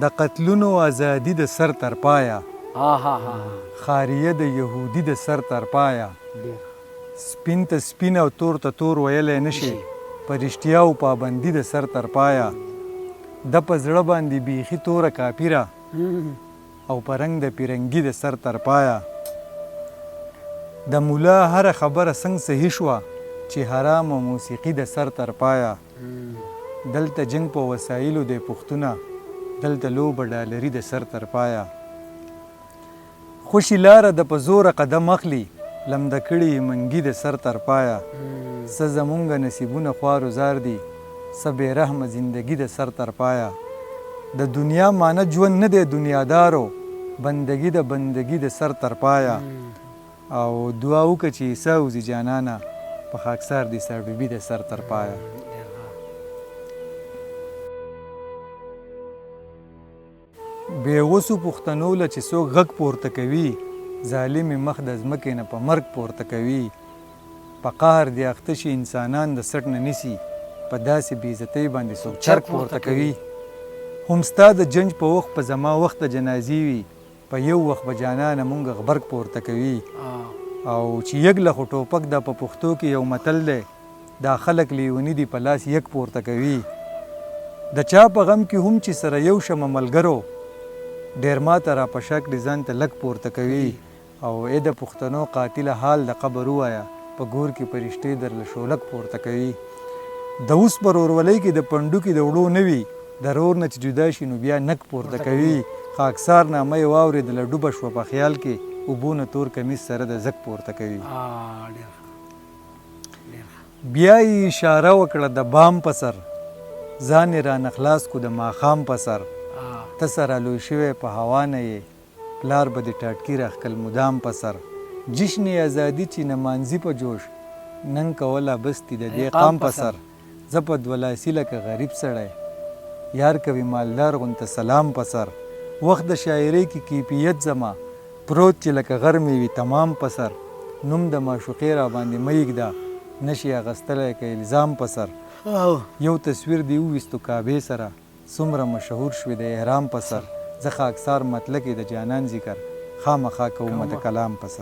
د قتلونو ازادي د سر تر پایه خاریه د یهودي د سر تر پایه سپین ته سپین او تور ته تور ویلی نشي په رښتیاو پابندي د سر تر پایه د په زړه باندې بیخي توره کاپیره او په رنګ د پیرنګي د سر تر پایه د مولا هره خبره څنګه صحیح شوه چې حرام او موسیقي د سر تر پایه دلته جنگ په وسایلو دی پښتونه دلته لوبه ډالري د سر تر پایه خوشي لاره د په زوره قدم اخلي لمده کړي منګي د سر تر پایه څه زمونږ نصیبونه خوار و زار دي څه بې رحمه زندګي د سر تر پایه د دنیا معنی ژوند نه دی دنیادارو بندګي د بندګي د سر تر پایه او دعا وکړه چې عیسی وځي جانانه په خاکسار دي سر بیبي د سر تر پایه بېوسو پښتنو له چې څوک غږ پورته کوي ظالمې مخ د ځمکې نه په مرګ پورته کوي په قهر دې اخته شي انسانان د سټ نه نیسي په داسې بېعزتۍ باندې څوک چرګ پورته کوي هم ستا د جنج په وخت په زما وخت د جنازې وي په یو وخت به جانانه مونږ غبرګ پورته کوي او چې یګ له خو ټوپک دا په پښتو کې یو متل دی دا خلک لیوني دي په لاس یګ پورته کوي د چا په غم کې هم چې سره یو شمه ملګرو ډېر ماته را په شک دي ځان ته لږ پورته کوي او ای د پښتنو قاتله حال د قبر ووایه په ګور کې پرښتې درله شولک پورته کوي د اوس پر ورولۍ کې د پنډوکې د وړو نه وي د رور نه چې جدا شي نو بیا نک پورته کوي خاکسار نامه یې واورېدله ډوبه شوه په خیال کې اوبو نه تور کمیس سره د زک پورته کوي بیا یې اشاره وکړه د بام په سر ځان یې رانه خلاص کو د ماښام په سر ته سره لوی شوی په هوا نه یې پلار به د ټاټکي راښکل مدام په سر جشن ازادي چې نمانځي په جوش نن کوله بستي د دې قام په سر زه په دولاسي لکه غریب سړی یار کوي مالدار غونته سلام په سر وخت د شاعرۍ کې کیفیت زما پروت چې لکه غرمې وي تمام په سر نوم د معشوقې را باندې مه یږده نشي اخیستلی که الزام په سر یو تصویر دی وویستو کعبې سره څومره مشهور شوې د احرام په سر زه خاکسار مطلقې د جانان ذکر خامخا کومه د کلام په سر